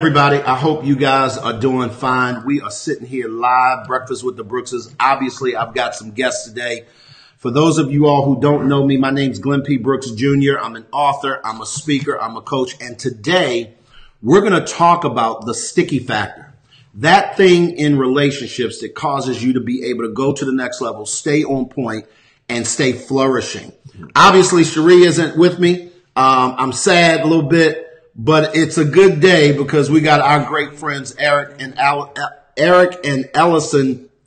Everybody, I hope you guys are doing fine. We are sitting here live, Breakfast with the Brookses. Obviously, I've got some guests today. For those of you all who don't know me, my name's Glenn P. Brooks Jr. I'm an author, I'm a speaker, I'm a coach, and today we're going to talk about the sticky factor. That thing in relationships that causes you to be able to go to the next level, stay on point, and stay flourishing. Obviously, Cherie isn't with me. I'm sad a little bit. But it's a good day because we got our great friends, Eric and Ellasin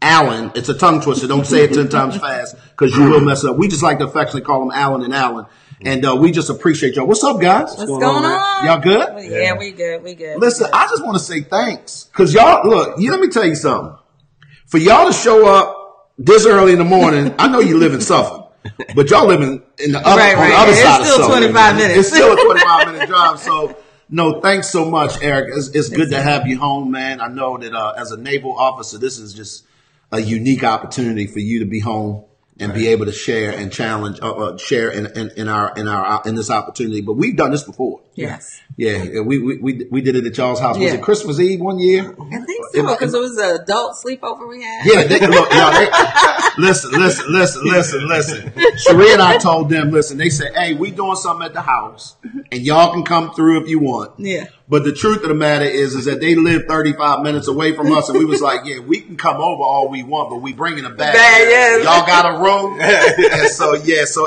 Allen. It's a tongue twister. Don't say it 10 times fast because you will mess it up. We just like to affectionately call them Allen and Allen. And we just appreciate y'all. What's up, guys? What's going on? Y'all good? Yeah, we good. We good. Listen, I just want to say thanks because y'all, look, let me tell you something. For y'all to show up this early in the morning, I know you live in Suffolk. But y'all living in the other, on the other side of Suffolk. It's still 25 minutes. It's still a 25-minute drive. So, no, thanks so much, Eric. It's good to have you home, man. I know that as a naval officer, this is just a unique opportunity for you to be home and be able to share and challenge, share in this opportunity. But we've done this before. Yes. Yeah, we did it at y'all's house. Was it Christmas Eve one year? I think so, because it was an adult sleepover we had. Yeah, listen. Cherie and I told them, listen, they said, hey, we doing something at the house, and y'all can come through if you want. Yeah. But the truth of the matter is that they live 35 minutes away from us, and we was like, yeah, we can come over all we want, but we bringing a bag. Yes. Y'all got a room? And so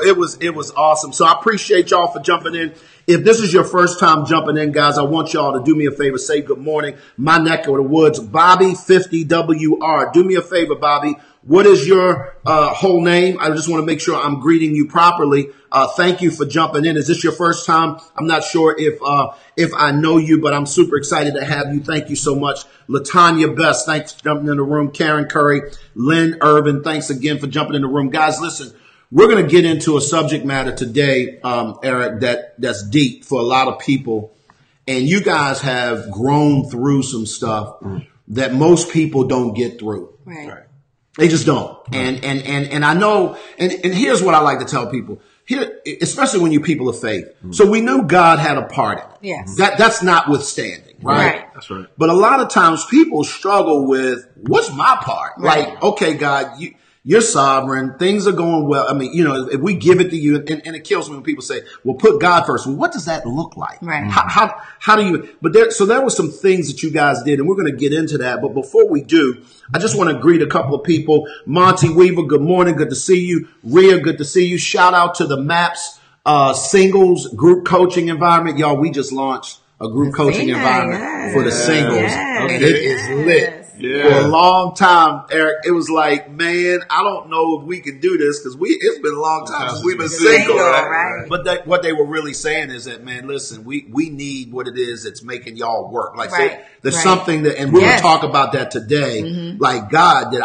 it was awesome. So I appreciate y'all for jumping in. If this is your first time jumping in, guys, I want y'all to do me a favor. Say good morning. My neck of the woods, Bobby50WR. Do me a favor, Bobby. What is your whole name? I just want to make sure I'm greeting you properly. Thank you for jumping in. Is this your first time? I'm not sure if I know you, but I'm super excited to have you. Thank you so much. Latanya Best, thanks for jumping in the room. Karen Curry, Lynn Irvin, thanks again for jumping in the room. Guys, listen. We're going to get into a subject matter today, Eric, that's deep for a lot of people. And you guys have grown through some stuff that most people don't get through. Right. They just don't. And I know, and here's what I like to tell people. Here, especially when you people of faith. So we knew God had a part in it. Yes. That's notwithstanding, right? Right. That's right. But a lot of times people struggle with, what's my part? Right. Like, okay, God, you're sovereign. Things are going well. I mean, if we give it to you, and it kills me when people say, well, put God first. Well, what does that look like? Right. How do you, so there were some things that you guys did, and we're going to get into that. But before we do, I just want to greet a couple of people. Monty Weaver, good morning. Good to see you. Rhea, good to see you. Shout out to the MAPS, singles group coaching environment. Y'all, we just launched a group coaching environment for the singles. Yes. It is lit. Yeah. For a long time, Eric, it was like, man, I don't know if we can do this because it's been a long time since we've been single. Right? But what they were really saying is that, man, listen, we need what it is that's making y'all work. Like, there's something that, and we're going to talk about that today. Like, God, that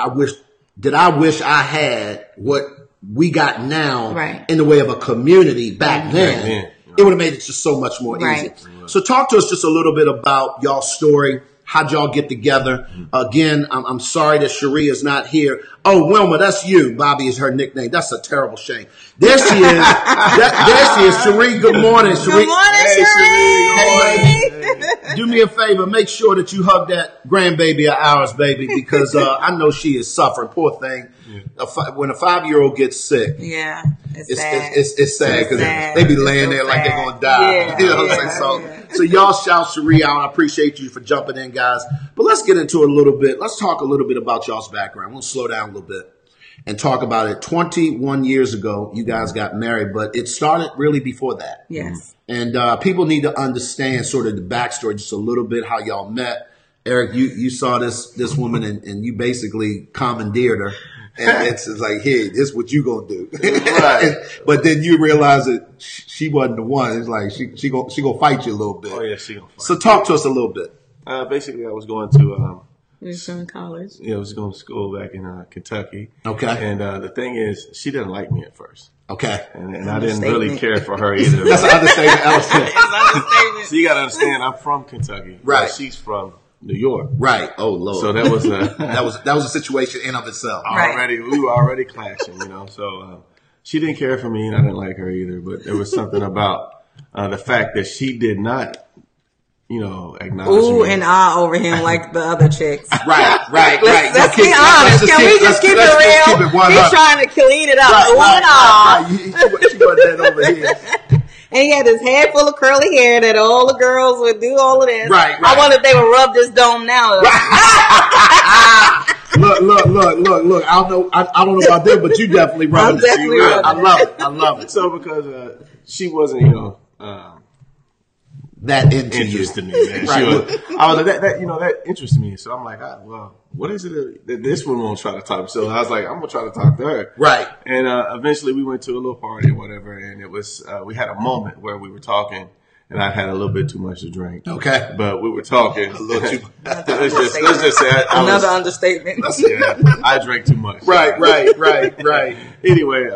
I wish I had what we got now in the way of a community back then. It would have made it just so much more easy. So talk to us just a little bit about y'all's story. How'd y'all get together? Again, I'm sorry that Cherie is not here. Oh, Wilma, that's you. Bobby is her nickname. That's a terrible shame. There she is. There she is. Cherie, good morning. Cherie. Good morning, Hey, lady. Do me a favor. Make sure that you hug that grandbaby of ours, baby, because I know she is suffering. Poor thing. When a 5-year-old gets sick, it's sad. It's sad because they be laying there like they're going to die. Yeah, you know what I'm saying? So y'all shout Cherie out. I appreciate you for jumping in, guys. But let's get into it a little bit. Let's talk a little bit about y'all's background. We'll slow down a little bit and talk about it. 21 years ago, you guys got married, but it started really before that. Yes. And people need to understand sort of the backstory just a little bit, how y'all met. Eric, you saw this woman and you basically commandeered her. And it's like, hey, this is what you gonna do. Right. But then you realize that she wasn't the one. It's like she gonna fight you a little bit. Oh yeah, she gonna fight. So talk to us a little bit. Basically, I was going to You was going to college. I was going to school back in Kentucky. Okay. And the thing is, she didn't like me at first. Okay. And I didn't really care for her either. That's an understatement, Ellison. So you got to understand, I'm from Kentucky. Right. She's from New York. Right. Oh Lord. So that was that was a situation in of itself. We were already clashing, So she didn't care for me, and I didn't like her either. But there was something about the fact that she did not acknowledge ooh me. and ah over him like the other chicks. Right. Let's be honest. Can we just keep it real? He's trying to clean it up. Ooh and ah. She wasn't that over here. And he had his head full of curly hair that all the girls would do all of this. Right. I wonder if they would rub this dome now. Look. I don't know about that, but you definitely rubbing it. Definitely rubbing I love it. So because she wasn't, that into interested you. me, man. Right. That interested me. So I'm like, well, what is it that this one won't try to talk to? So I was like, I'm gonna try to talk to her. Right. And eventually we went to a little party or whatever, and it was we had a moment where we were talking, and I had a little bit too much to drink. Okay. But we were talking. little too. let's just say another understatement. Yeah, I drank too much. Right. Anyway,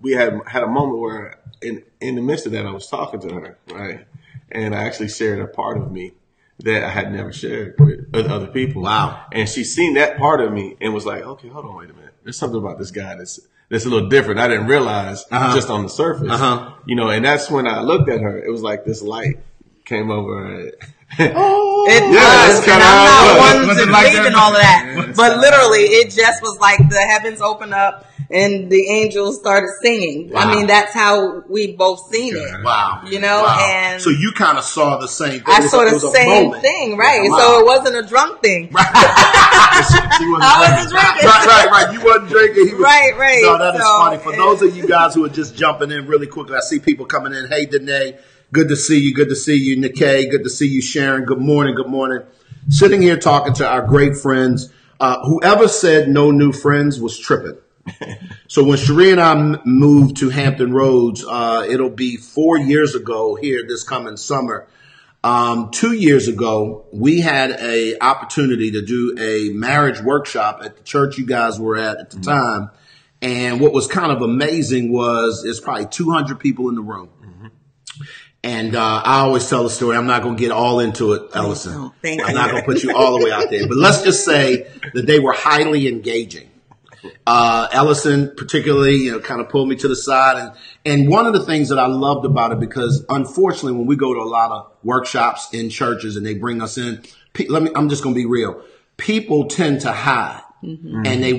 we had a moment where in the midst of that, I was talking to her, right? And I actually shared a part of me that I had never shared with other people. Wow. And she seen that part of me and was like, okay, hold on, wait a minute. There's something about this guy that's a little different. I didn't realize just on the surface. And that's when I looked at her. It was like this light came over her. It does, and I'm not one to believe in all of that. But literally, it just was like the heavens opened up and the angels started singing. Wow. I mean, that's how we both seen it. Wow. And so you kind of saw the same thing. I saw the same thing, right? Wow. So it wasn't a drunk thing. Right. I wasn't drinking. Right. You wasn't drinking. Right. No, that is funny. For those of you guys who are just jumping in really quickly, I see people coming in. Hey, Danae. Good to see you. Good to see you, Nikkei. Good to see you, Sharon. Good morning. Sitting here talking to our great friends. Whoever said no new friends was tripping. So when Cherie and I moved to Hampton Roads, it'll be 4 years ago here this coming summer. 2 years ago, we had a opportunity to do a marriage workshop at the church you guys were at the time. And what was kind of amazing was there's probably 200 people in the room. And I always tell the story. I'm not going to get all into it, Ellison. I'm not going to put you all the way out there. But let's just say that they were highly engaging. Ellison particularly, kind of pulled me to the side. And one of the things that I loved about it, because unfortunately when we go to a lot of workshops in churches and they bring us in, I'm just going to be real. People tend to hide. Mm-hmm. And they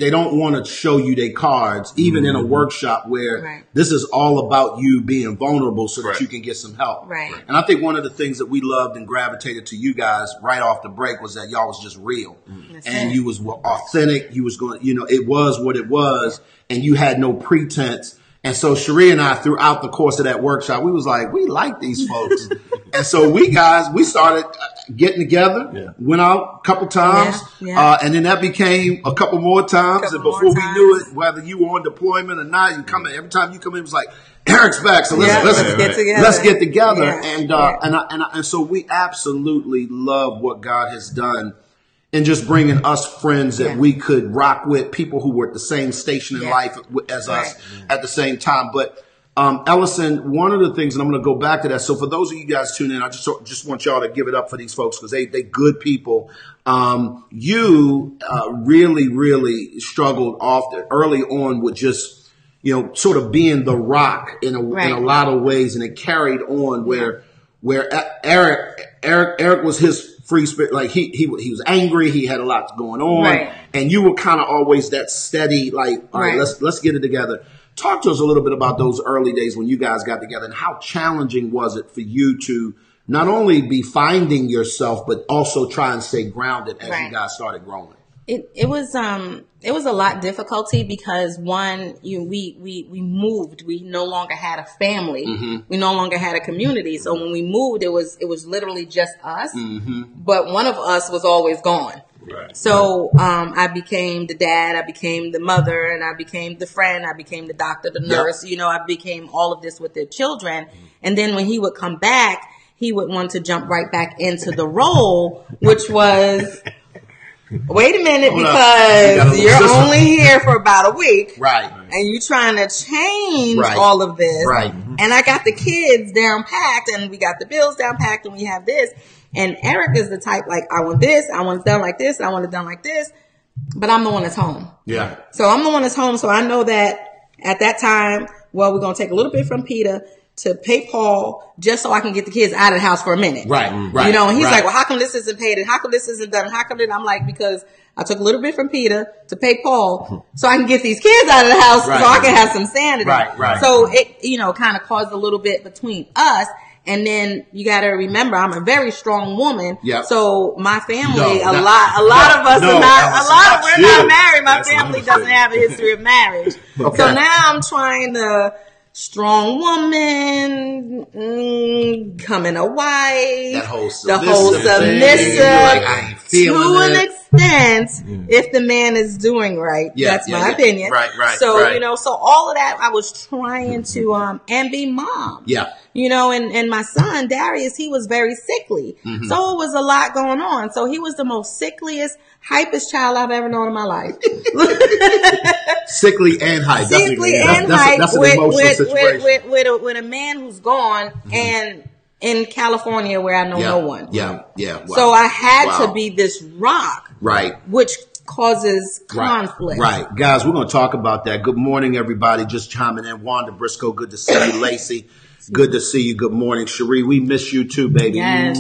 don't want to show you their cards, even in a workshop where this is all about you being vulnerable so that you can get some help. Right. And I think one of the things that we loved and gravitated to you guys right off the break was that y'all was just real. And you was authentic. You was going, it was what it was, and you had no pretense. And so Cherie and I, throughout the course of that workshop, we was like, we like these folks. And so we started getting together, went out a couple times, and then that became a couple more times. And before we knew it, whether you were on deployment or not, every time you come in, it was like, Eric's back, so let's get together. Let's get together. And so we absolutely love what God has done. And just bringing us friends that we could rock with, people who were at the same station in life as us at the same time. But Ellison, one of the things, and I'm going to go back to that. So for those of you guys tuning in, I just want y'all to give it up for these folks because they good people. You really, really struggled early on with just, sort of being the rock in a lot of ways, and it carried on where Eric was his free spirit, like he was angry, he had a lot going on, and you were kind of always that steady, like, all right, let's get it together. Talk to us a little bit about those early days when you guys got together, and how challenging was it for you to not only be finding yourself, but also try and stay grounded as you guys started growing? It was a lot difficulty because we moved. We no longer had a family. Mm-hmm. We no longer had a community. So when we moved, it was literally just us. Mm-hmm. But one of us was always gone. Right. So I became the dad, I became the mother, and I became the friend, I became the doctor, the nurse. I became all of this with the children. And then when he would come back, he would want to jump right back into the role, which was wait a minute, because you're only here for about a week. Right. And you're trying to change all of this. Right. And I got the kids down packed, and we got the bills down packed, and we have this. And Eric is the type, like, I want this, I want it done like this, I want it done like this. But I'm the one that's home. Yeah. So I'm the one that's home. So I know that at that time, we're going to take a little bit from Peter, to pay Paul just so I can get the kids out of the house for a minute. Right. You know, and he's like, well, how come this isn't paid? And how come this isn't done? How come I'm like, because I took a little bit from Peter to pay Paul so I can get these kids out of the house so I can have some sanity. Right. So it, you know, kind of caused a little bit between us. And then you got to remember, I'm a very strong woman. Yep. So my family, we're not married. My family doesn't have a history of marriage. Okay. So now I'm trying to strong woman, becoming a wife, the whole submissive, like, I ain't feeling to an extent, if the man is doing right. That's my opinion. Right. So, you know, so all of that, I was trying to, and be mom. Yeah. You know, and my son, Darius, he was very sickly. So it was a lot going on. So he was the most sickliest, hypest child I've ever known in my life. Sickly and hype. Sickly and hype. That's an emotional situation. With a man who's gone and in California where I know no one. Yeah. Wow. So I had to be this rock. Right. Which causes conflict. Right. Guys, we're going to talk about that. Good morning, everybody. Just chiming in. Wanda Briscoe, good to see you. Lacey, good to see you. Good morning. Cherie, we miss you too, baby. Yes.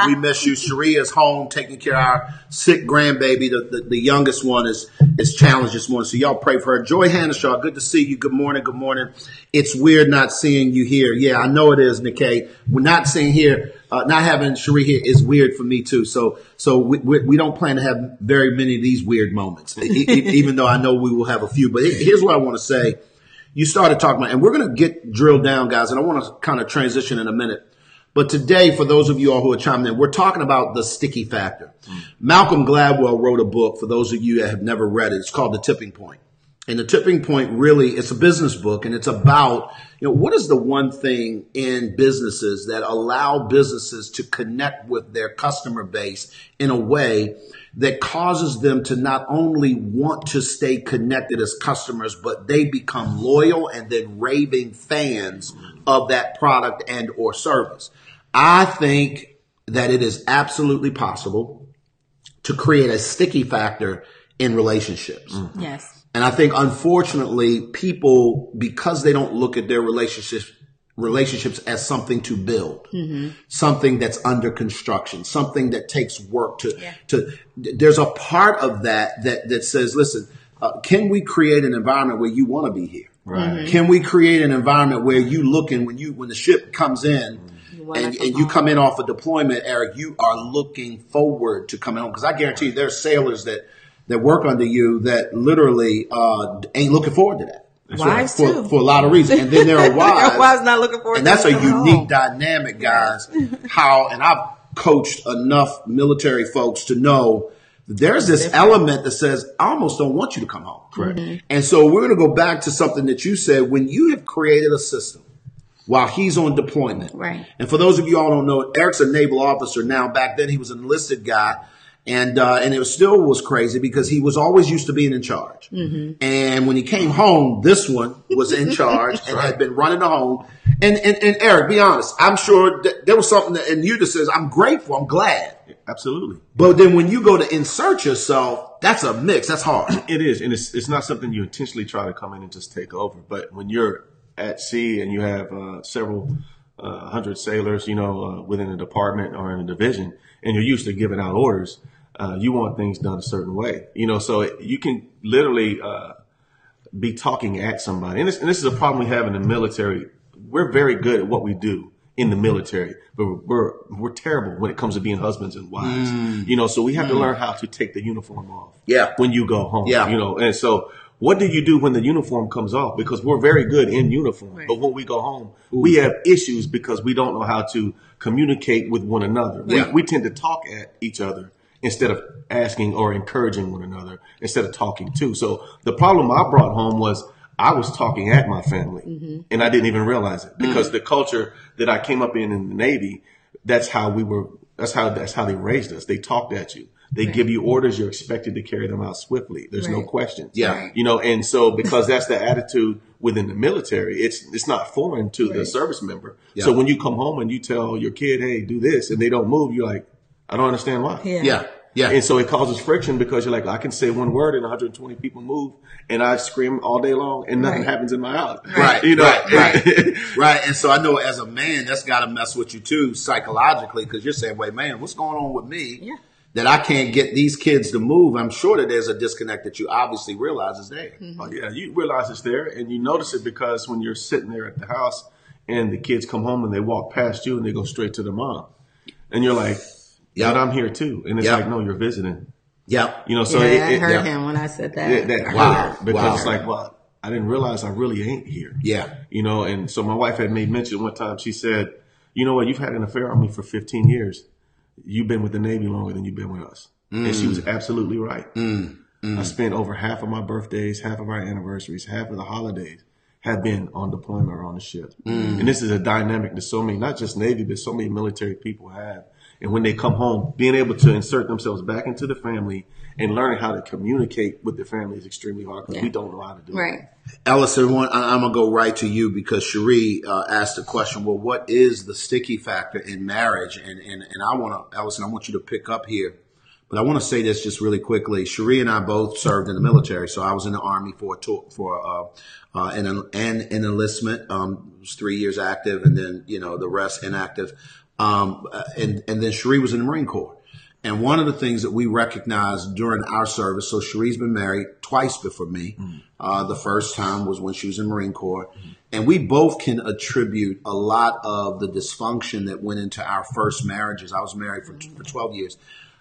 We miss you. Cherie is home taking care of our sick grandbaby. The youngest one is challenged this morning. So y'all pray for her. Joy Hannashaw, good to see you. Good morning. Good morning. It's weird not seeing you here. Yeah, I know it is, Nikkei. We're not seeing here. Not having Cherie here is weird for me too. So we don't plan to have very many of these weird moments, even though I know we will have a few. But here's what I want to say. You started talking about, and we're going to get drilled down, guys, and I want to kind of transition in a minute. But today, for those of you all who are chiming in, we're talking about the sticky factor. Malcolm Gladwell wrote a book, for those of you that have never read it. It's called The Tipping Point. And The Tipping Point really, it's a business book, and it's about, you know, what is the one thing in businesses that allow businesses to connect with their customer base in a way that causes them to not only want to stay connected as customers, but they become loyal and then raving fans of that product and or service. I think that it is absolutely possible to create a sticky factor in relationships. Yes. And I think, unfortunately, people, because they don't look at their relationships as something to build, something that's under construction, something that takes work there's a part of that says, listen, can we create an environment where you want to be here? Right. Can we create an environment where you looking when the ship comes in and you come in off a deployment, Eric, you are looking forward to coming home? Because I guarantee you there's sailors that work under you that literally ain't looking forward to that. Wives too. For a lot of reasons. And then there are wives. Wives not looking forward and to that's a unique home. Dynamic, guys. And I've coached enough military folks to know that there's this element that says, I almost don't want you to come home. Correct. And so we're going to go back to something that you said. When you have created a system while he's on deployment. Right. And for those of you all who don't know, Eric's a naval officer now. Back then he was an enlisted guy. And it still was crazy because he was always used to being in charge. And when he came home, this one was in charge and had been running the home. And Eric, be honest, I'm sure that there was something in you that says, I'm grateful, I'm glad. Absolutely. But then when you go to insert yourself, that's a mix. That's hard. It is. And it's not something you intentionally try to come in and just take over. But when you're at sea and you have several hundred sailors, within a department or in a division, and you're used to giving out orders, you want things done a certain way, so you can literally be talking at somebody. And this is a problem we have in the military. We're very good at what we do in the military, but we're terrible when it comes to being husbands and wives, so we have to learn how to take the uniform off when you go home, and so what do you do when the uniform comes off? Because we're very good in uniform, but when we go home, we have issues because we don't know how to communicate with one another. We tend to talk at each other instead of asking or encouraging one another, instead of talking to. So the problem I brought home was I was talking at my family and I didn't even realize it because the culture that I came up in the Navy, that's how they raised us. They talked at you. They give you orders. You're expected to carry them out swiftly. There's no questions. Yeah. And so because that's the attitude within the military, it's not foreign to the service member. Yeah. So when you come home and you tell your kid, hey, do this, and they don't move, you're like, I don't understand why. Yeah. Yeah. And so it causes friction because you're like, I can say one word and 120 people move and I scream all day long and nothing happens in my house. Right. You know? Right. And so I know as a man, that's got to mess with you too, psychologically, because you're saying, wait, man, what's going on with me? Yeah. That I can't get these kids to move. I'm sure that there's a disconnect that you obviously realize is there. Mm-hmm. Oh, yeah, you realize it's there and you notice it because when you're sitting there at the house and the kids come home and they walk past you and they go straight to their mom. And you're like, yeah, but I'm here too. And it's like, no, you're visiting. Yeah. You know, so I heard him when I said that. Wow. Because it's like, well, I didn't realize I really ain't here. Yeah. You know, and so my wife had made mention one time. She said, you know what? You've had an affair on me for 15 years. You've been with the Navy longer than you've been with us. And she was absolutely right. I spent over half of my birthdays, half of our anniversaries, half of the holidays have been on deployment or on the ship. And this is a dynamic that so many, not just Navy, but so many military people have. And when they come home, being able to insert themselves back into the family and learning how to communicate with the family is extremely hard because we don't know how to do it. Right. Ellison, I'm going to go right to you because Cherie asked the question, well, what is the sticky factor in marriage? And I want to, Ellison, I want you to pick up here. But I want to say this just really quickly. Cherie and I both served in the military. So I was in the Army for an enlistment. It was 3 years active and then, the rest inactive. And then Cherie was in the Marine Corps. And one of the things that we recognized during our service, so Cherie's been married twice before me. The first time was when she was in the Marine Corps. And we both can attribute a lot of the dysfunction that went into our first marriages. I was married for 12 years.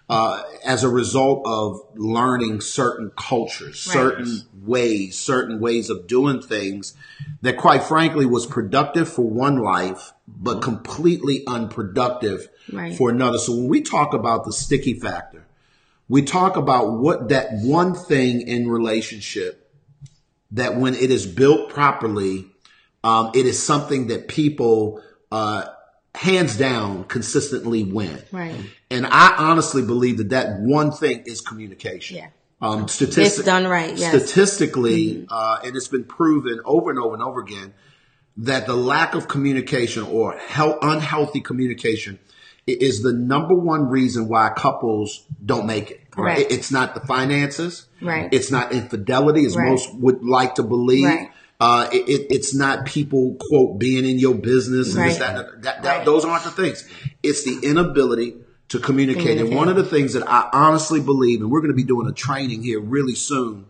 As a result of learning certain cultures, certain ways of doing things that quite frankly was productive for one life, but completely unproductive for another. So when we talk about the sticky factor, we talk about what that one thing in relationship that when it is built properly, it is something that people, hands down consistently win. Right. And I honestly believe that one thing is communication. Yeah. It's done right. Yes. Statistically, and it's been proven over and over and over again that the lack of communication or unhealthy communication is the number one reason why couples don't make it. Right. It's not the finances. Right. It's not infidelity, as most would like to believe. Right. It's not people, quote, being in your business. And that, those aren't the things. It's the inability to communicate. And one of the things that I honestly believe, and we're going to be doing a training here really soon,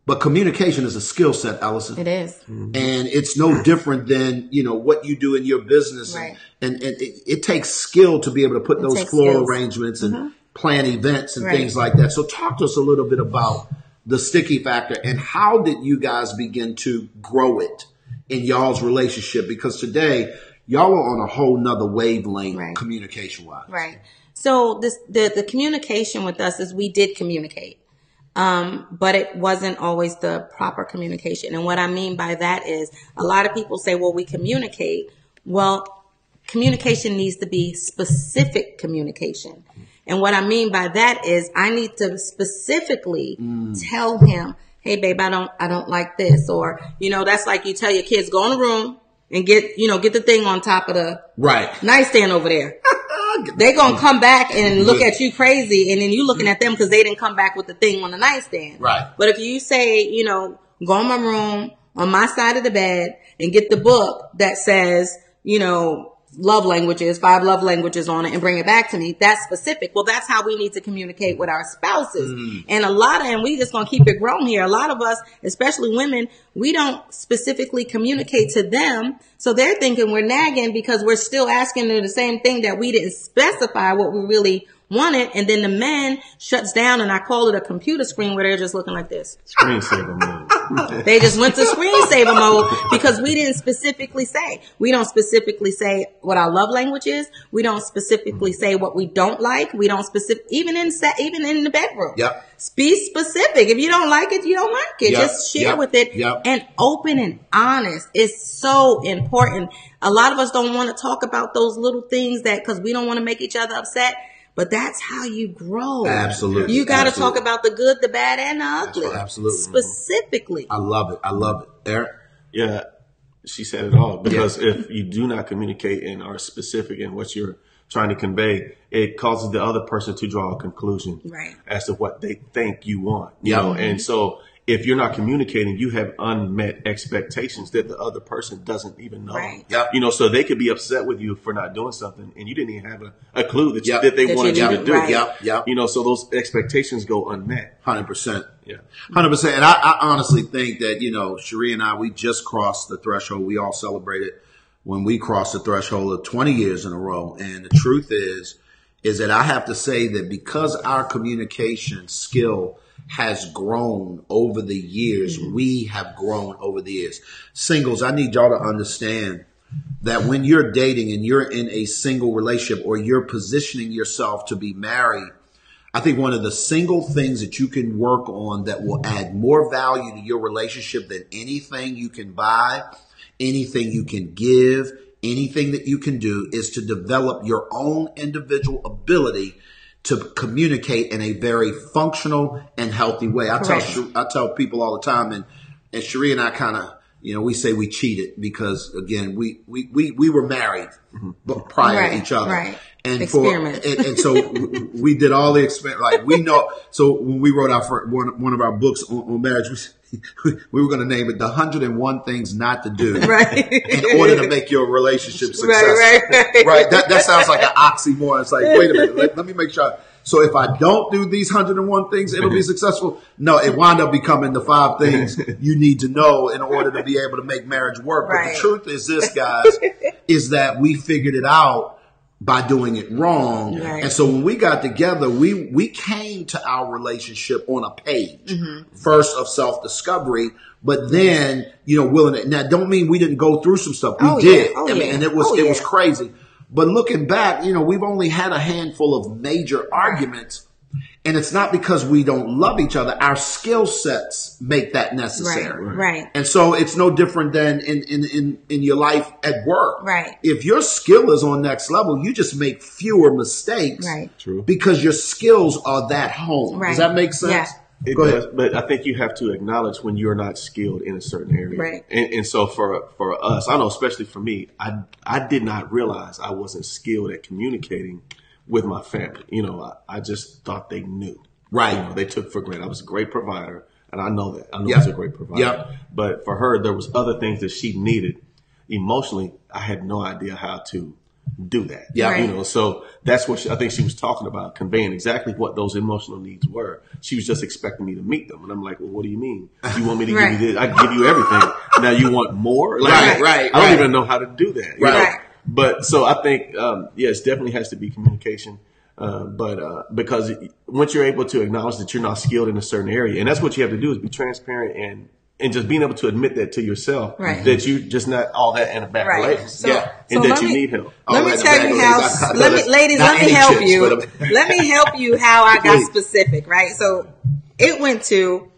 but communication is a skill set, Ellison. It is. And it's no different than, what you do in your business. Right. And it takes skill to be able to put those floor arrangements and plan events and things like that. So talk to us a little bit about the sticky factor and how did you guys begin to grow it in y'all's relationship? Because today y'all are on a whole nother wavelength communication wise. Right. So the communication with us is we did communicate. But it wasn't always the proper communication. And what I mean by that is a lot of people say, well, we communicate. Well, communication needs to be specific communication. And what I mean by that is I need to specifically tell him, hey, babe, I don't like this. Or, that's like you tell your kids, go in the room and get the thing on top of the nightstand over there. They're going to come back and look at you crazy. And then you looking at them because they didn't come back with the thing on the nightstand. Right. But if you say, go in my room on my side of the bed and get the book that says, 5 love languages on it and bring it back to me. That's specific. Well, that's how we need to communicate with our spouses. And and we just going to keep it grown here. A lot of us, especially women, we don't specifically communicate to them. So they're thinking we're nagging because we're still asking them the same thing that we didn't specify what we really wanted. And then the man shuts down, and I call it a computer screen where they're just looking like this. Screensaver mode. They just went to screensaver mode because we didn't specifically say. We don't specifically say what our love language is. We don't specifically say what we don't like. We don't even in the bedroom. Yep. Be specific. If you don't like it, you don't like it. Yep. Just share with it. Yep. And open and honest is so important. A lot of us don't want to talk about those little things because we don't want to make each other upset. But that's how you grow. Absolutely. You got to talk about the good, the bad, and the ugly. Absolutely. Specifically. I love it. Eric? Yeah, she said it all. Because if you do not communicate and are specific in what you're trying to convey, it causes the other person to draw a conclusion as to what they think you want. You know, and so if you're not communicating, you have unmet expectations that the other person doesn't even know. You know, so they could be upset with you for not doing something, and you didn't even have a clue that, that they wanted you to do. You know, so those expectations go unmet. 100%. Yeah. 100%. And I honestly think that, you know, Cherie and I, we just crossed the threshold. We all celebrated when we crossed the threshold of 20 years in a row. And the truth is that I have to say that because our communication skill has grown over the years, we have grown over the years. Singles, I need y'all to understand that when you're dating and you're in a single relationship or you're positioning yourself to be married, I think one of the single things that you can work on that will add more value to your relationship than anything you can buy, anything you can give, anything that you can do is to develop your own individual ability to communicate in a very functional and healthy way. I tell people all the time, and Cherie and I kind of, you know, we say we cheated because again, we were married but prior to each other. And and so we did all the experiment. Like we know. So when we wrote one of our books on marriage, we were going to name it "The 101 Things Not to Do" in order to make your relationship successful. Right. That sounds like an oxymoron. It's like, wait a minute, let me make sure. So if I don't do these 101 things, it'll be successful. No, it wound up becoming the 5 things you need to know in order to be able to make marriage work. But the truth is this, guys, is that we figured it out by doing it wrong. And so when we got together, we came to our relationship on a page, first of self-discovery, but then, you know, willing to, now don't mean we didn't go through some stuff. We did. I mean, and it was crazy. But looking back, you know, we've only had a handful of major arguments. And it's not because we don't love each other. Our skill sets make that necessary. And so it's no different than in your life at work. If your skill is on next level, you just make fewer mistakes because your skills are that home. Does that make sense? It does, but I think you have to acknowledge when you're not skilled in a certain area. And so for us, I know especially for me, I did not realize I wasn't skilled at communicating with my family. You know, I just thought they knew. You know, they took for granted. I was a great provider, and I know that. I know I was a great provider. But for her, there was other things that she needed. Emotionally, I had no idea how to do that. You know, so that's what I think she was talking about, conveying exactly what those emotional needs were. She was just expecting me to meet them. And I'm like, well, what do you mean? You want me to give you this? I give you everything. Now you want more? Like, I don't even know how to do that. You know? But so I think, yes, definitely has to be communication. But because once you're able to acknowledge that you're not skilled in a certain area, and that's what you have to do is be transparent and just being able to admit that to yourself that you're just not all that in a bad relationship and that you need help. Let me tell you how, ladies, let me help you. Let me help you how I got specific, right? So it went to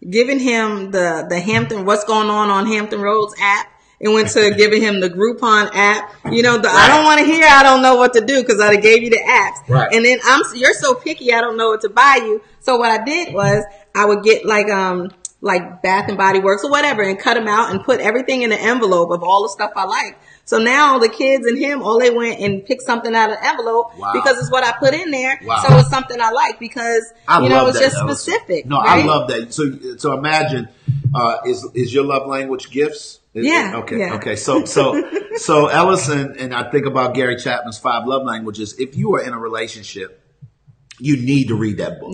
giving him the Hampton, what's going on Hampton Roads app. It went to giving him the Groupon app. You know, I don't want to hear, I don't know what to do because I gave you the apps. And then you're so picky, I don't know what to buy you. So what I did was I would get like Bath and Body Works or whatever and cut them out and put everything in an envelope of all the stuff I like. So now the kids and him, all they went and picked something out of the envelope because it's what I put in there. So it's something I like because, you know, it's just specific. No, I love that. So imagine, is your love language gifts? Okay. So Ellison, and I think about Gary Chapman's 5 love languages. If you are in a relationship, you need to read that book.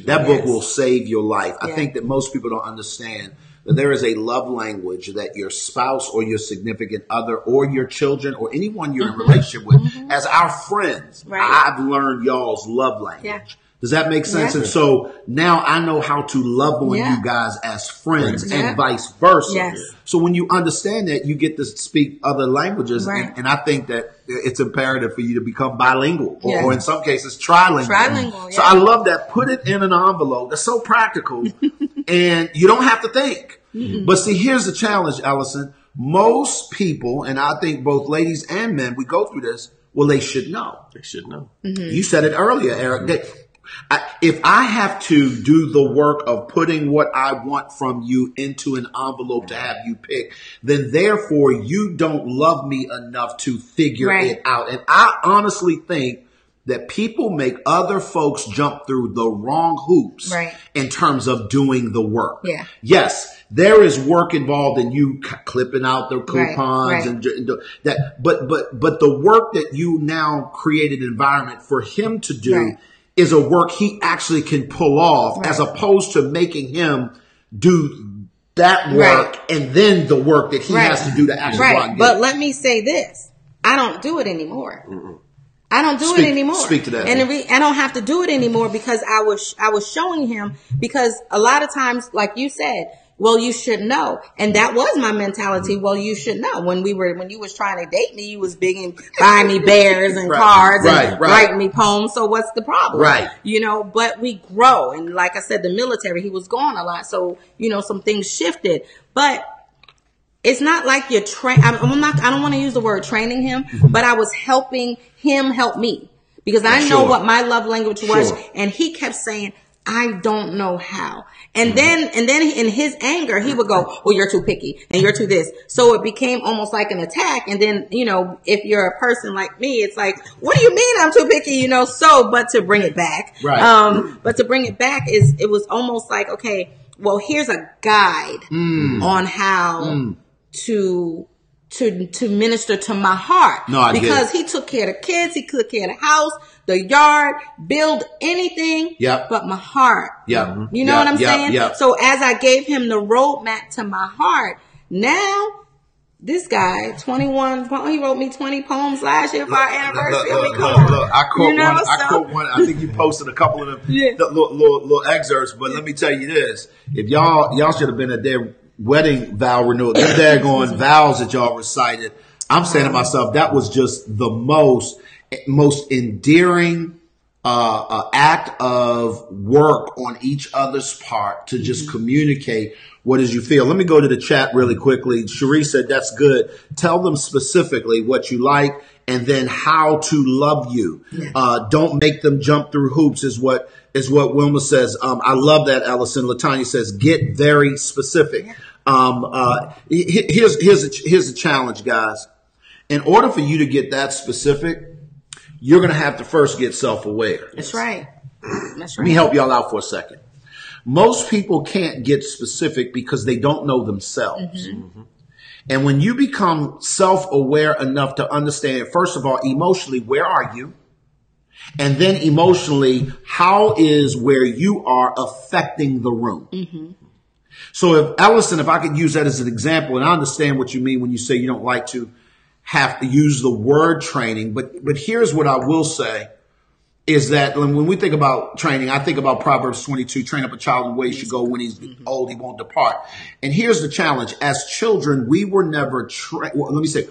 That book will save your life. I think that most people don't understand that there is a love language that your spouse or your significant other or your children or anyone you're in a relationship with, as our friends, I've learned y'all's love language. Does that make sense? And so now I know how to love on you guys as friends and vice versa. So when you understand that, you get to speak other languages. And I think that it's imperative for you to become bilingual or in some cases trilingual. So I love that. Put it in an envelope. That's so practical. And you don't have to think. But see, here's the challenge, Ellison. Most people, and I think both ladies and men, we go through this, well, they should know. They should know. You said it earlier, Eric. If I have to do the work of putting what I want from you into an envelope to have you pick, then therefore you don't love me enough to figure it out. And I honestly think that people make other folks jump through the wrong hoops in terms of doing the work. Yeah. Yes, there is work involved in you clipping out the coupons and that, but the work that you now created an environment for him to do is a work he actually can pull off, as opposed to making him do that work and then the work that he has to do to actually go out and get But let me say this: I don't do it anymore. I don't do it anymore. Speak to that. And I don't have to do it anymore because I was showing him, because a lot of times, like you said, well, you should know. And that was my mentality. Well, you should know. When you was trying to date me, you was big and buying me bears and cards and writing me poems. So what's the problem? You know, but we grow. And like I said, the military, he was gone a lot. So, you know, some things shifted, but it's not like you're I don't want to use the word training him, but I was helping him help me, because I know what my love language was. And he kept saying, I don't know how. And then in his anger, he would go, well, you're too picky and you're too this. So it became almost like an attack. And then, you know, if you're a person like me, it's like, what do you mean I'm too picky? You know, but to bring it back, it was almost like, okay, well, here's a guide on how to minister to my heart. Because he took care of the kids, he took care of the house, the yard, build anything but my heart. You know what I'm saying? So as I gave him the roadmap to my heart, now this guy, 21, he wrote me 20 poems last year for our anniversary. I quote one. I think you posted a couple of them little excerpts, but let me tell you this. If y'all should have been at their wedding vow renewal, them daggone vows that y'all recited. I'm saying to myself, that was just the most endearing act of work on each other's part to just communicate what is you feel. Let me go to the chat really quickly. Cherie said, that's good. Tell them specifically what you like and then how to love you. Don't make them jump through hoops is what Wilma says. I love that, Ellison. Latanya says, get very specific. Here's a challenge, guys. In order for you to get that specific, you're going to have to first get self-aware. That's right. Let me help y'all out for a second. Most people can't get specific because they don't know themselves. And when you become self-aware enough to understand, first of all, emotionally, where are you? And then emotionally, how is where you are affecting the room? So if I could use that as an example, and I understand what you mean when you say you don't like to have to use the word training, but here's what I will say is that when we think about training, I think about Proverbs 22, train up a child in the way he should go. When he's old, he won't depart. And here's the challenge. As children, we were never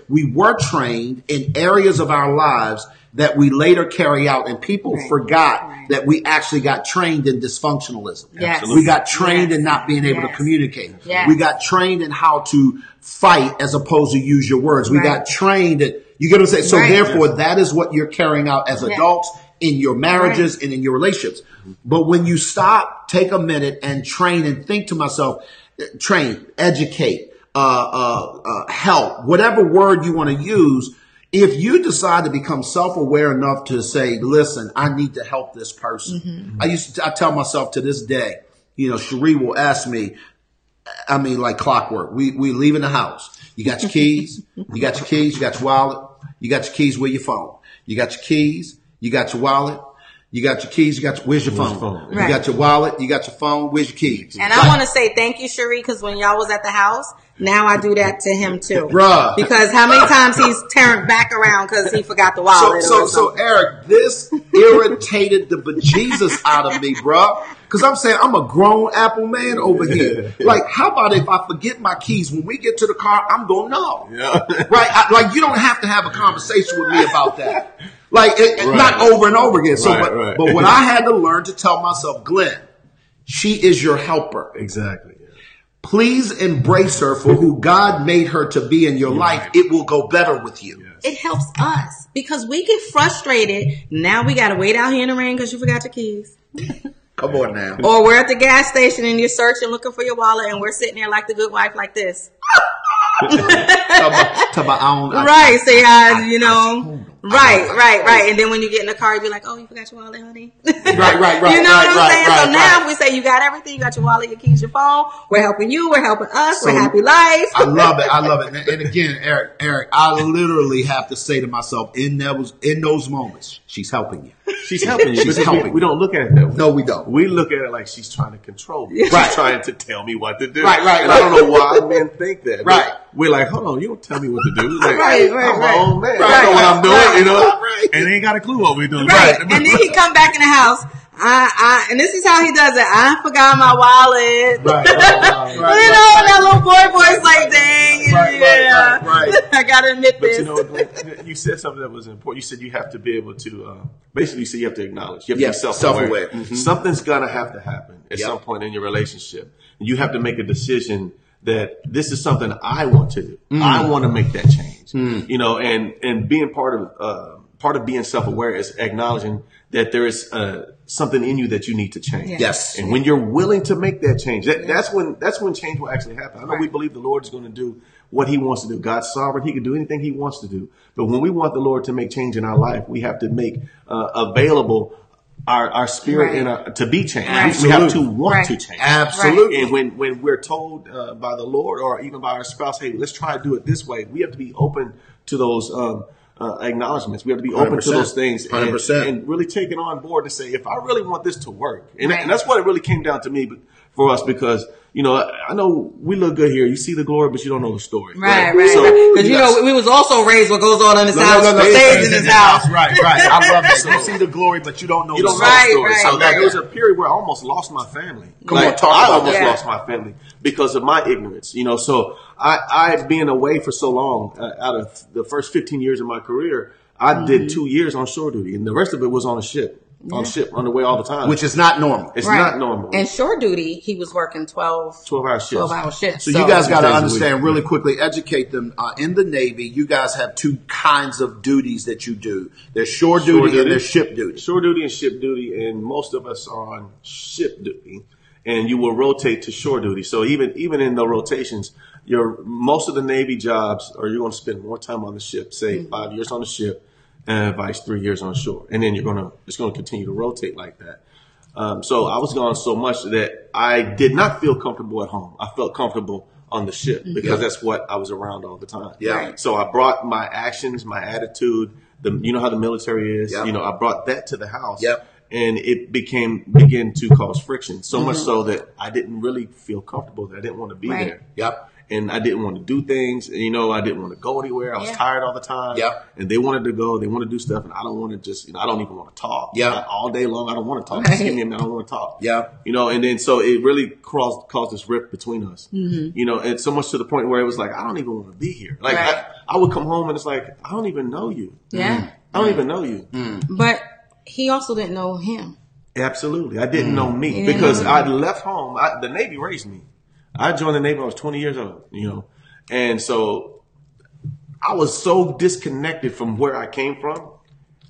we were trained in areas of our lives that we later carry out, and people forgot that we actually got trained in dysfunctionalism. We got trained in not being able to communicate. We got trained in how to fight as opposed to use your words. We got trained at, you get what I'm saying? So therefore, that is what you're carrying out as adults in your marriages and in your relationships. But when you stop, take a minute and train and think to myself, train, educate, help, whatever word you want to use. If you decide to become self-aware enough to say, listen, I need to help this person. I tell myself to this day, you know, Cherie will ask me, I mean, like clockwork. We leaving the house. You got your keys, you got your wallet, you got your keys, where your phone? You got your keys, you got your wallet, you got your keys, where's your phone? You got your wallet, you got your phone, where's your keys? And I want to say thank you, Cherie, because when y'all was at the house, now I do that to him too. Bruh. Because how many times he's turned back around because he forgot the wallet. So Eric, this irritated the bejesus out of me, bruh. Because I'm saying I'm a grown Apple man over here. Like, how about if I forget my keys when we get to the car, I'm going to know. Right? Like, you don't have to have a conversation with me about that. Like, not over and over again. So, but what I had to learn to tell myself, Glenn, she is your helper. Exactly. Please embrace her for who God made her to be in your life. It will go better with you. It helps us because we get frustrated. Now we got to wait out here in the rain because you forgot your keys. Come on now. Or we're at the gas station and you're searching, looking for your wallet, and we're sitting there like the good wife, like this. Right. Say hi, you know. Right. And then when you get in the car, you be like, "Oh, you forgot your wallet, honey." Right. You know what I'm saying? So now we say you got everything. You got your wallet, your keys, your phone. We're helping you. We're helping us. We're happy life. I love it. And again, Eric, I literally have to say to myself, in those moments, she's helping you. She's helping you. She's helping. We don't look at it that way. No, we don't. We look at it like she's trying to control me. Right. She's trying to tell me what to do. Right. And I don't know why men think that. Right. We're like, hold on, you don't tell me what to do. Like, Right. I'm my own man. Right. I know what I'm doing, you know? Right. And they ain't got a clue what we're doing. Right. And then he come back in the house. And this is how he does it. I forgot my wallet. Right. You know, that little boy's like, dang, Right. I gotta admit But this. you know, you said something that was important. You said you have to be able to, basically, you have to acknowledge. You have to be self-aware. Mm-hmm. Something's going to have to happen at some point in your relationship. You have to make a decision that this is something I want to do. I want to make that change. You know, and being part of being self-aware is acknowledging that there is something in you that you need to change. Yes. And when you're willing to make that change, that's when change will actually happen. I know we believe the Lord is going to do what he wants to do. God's sovereign. He can do anything he wants to do. But when we want the Lord to make change in our life, we have to make available our spirit to be changed. Absolutely. We have to want to change. Absolutely. And when we're told by the Lord or even by our spouse, hey, let's try to do it this way, we have to be open to those acknowledgments. We have to be open to those things 100%. and really take it on board to say, if I really want this to work, and that's what it really came down to me for us, because, you know, I know we look good here. You see the glory, but you don't know the story. Right. So, Because, you know, we was also raised what goes on in this house stays in this house. Right. I love that. You see the glory, but you don't know the story. Right. So there was a period where I almost lost my family. I almost lost my family because of my ignorance. You know, so I being away for so long, out of the first 15 years of my career, I did 2 years on shore duty, and the rest of it was on a ship. On the way all the time. Which is not normal. It's not normal. And shore duty, he was working 12-hour shifts. So you guys got to understand really quickly, educate them. In the Navy, you guys have two kinds of duties that you do. There's shore duty and there's ship duty. Shore duty and ship duty, and most of us are on ship duty. And you will rotate to shore duty. So even in the rotations, most of the Navy jobs, or you're going to spend more time on the ship, say 5 years on the ship, and vice 3 years on shore. And then it's going to continue to rotate like that. So I was gone so much that I did not feel comfortable at home. I felt comfortable on the ship because that's what I was around all the time. Yeah. Right. So I brought my actions, my attitude, you know how the military is, you know, I brought that to the house. Yep. And it began to cause friction, so much so that I didn't really feel comfortable, that I didn't want to be there. Yep. And I didn't want to do things. You know, I didn't want to go anywhere. I was tired all the time. Yep. And they wanted to go. They want to do stuff. And I don't want to just, I don't even want to talk. Yeah. All day long, I don't want to talk. Just give me a minute. I don't want to talk. Yeah. You know, and then so it really caused this rift between us. You know, and so much to the point where it was like, I don't even want to be here. Like, I would come home and it's like, I don't even know you. Yeah. I don't even know you. But he also didn't know him. Absolutely. I didn't know me because I left home. The Navy raised me. I joined the Navy when I was 20 years old, you know. And so I was so disconnected from where I came from.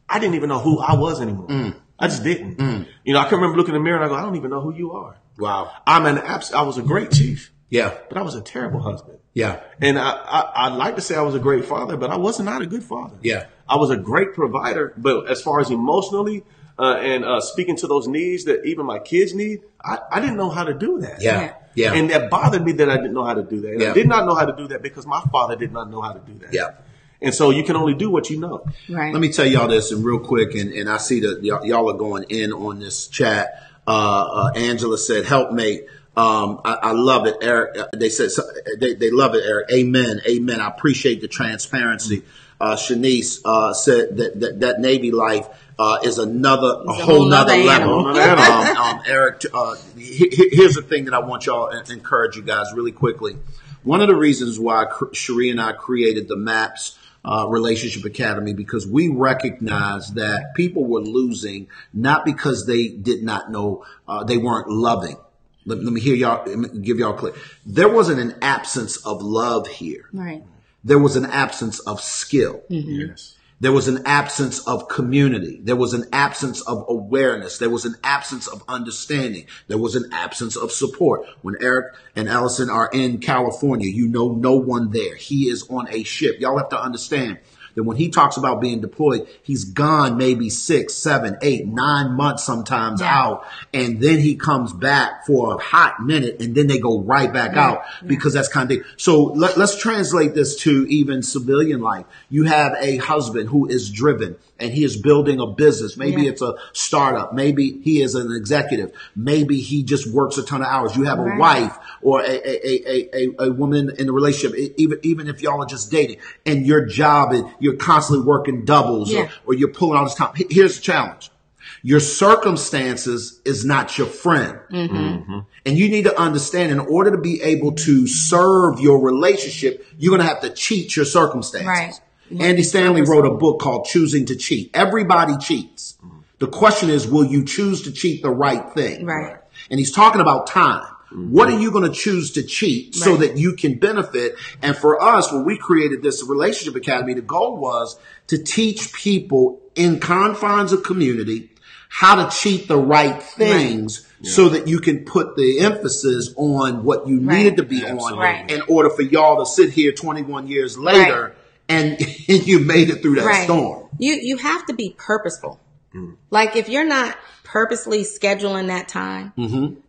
I didn't even know who I was anymore. I just didn't. You know, I can remember looking in the mirror and I go, I don't even know who you are. Wow. I was a great chief. Yeah. But I was a terrible husband. Yeah. And I'd like to say I was a great father, but I was not a good father. Yeah. I was a great provider, but as far as emotionally and speaking to those needs that even my kids need, I didn't know how to do that. Yeah. Yeah. And that bothered me that I didn't know how to do that. And Yeah. I did not know how to do that because my father did not know how to do that. Yeah. And so you can only do what you know. Right. Let me tell y'all this and real quick, and I see that y'all are going in on this chat. Angela said, "Helpmate." I love it, Eric. They said they love it, Eric. Amen. Amen. I appreciate the transparency. Shanice said that Navy life is a whole nother level. Eric, here's the thing that I want y'all to encourage you guys really quickly. One of the reasons why Cherie and I created the MAPS Relationship Academy, because we recognized that people were losing not because they did not know, they weren't loving. Let me hear y'all, give y'all a clip. There wasn't an absence of love here. Right. there was an absence of skill. Yes. There was an absence of community. There was an absence of awareness. There was an absence of understanding. There was an absence of support. When Eric and Ellison are in California, you know no one there. He is on a ship. Y'all have to understand that when he talks about being deployed, he's gone maybe 6, 7, 8, 9 months sometimes out. And then he comes back for a hot minute and then they go right back out because that's kind of, so let's translate this to even civilian life. You have a husband who is driven and he is building a business. Maybe it's a startup. Maybe he is an executive. Maybe he just works a ton of hours. You have a wife or a woman in a relationship, even if y'all are just dating, and your job is you're constantly working doubles or you're pulling all this time. Here's the challenge. Your circumstances is not your friend. And you need to understand, in order to be able to serve your relationship, you're going to have to cheat your circumstances. Right. Andy Stanley wrote a book called Choosing to Cheat. Everybody cheats. The question is, will you choose to cheat the right thing? Right. And he's talking about time. What are you going to choose to cheat so that you can benefit? And for us, when we created this relationship academy, the goal was to teach people in confines of community how to cheat the right things so that you can put the emphasis on what you needed to be on in order for y'all to sit here 21 years later and you made it through that storm. You have to be purposeful. Like if you're not purposely scheduling that time,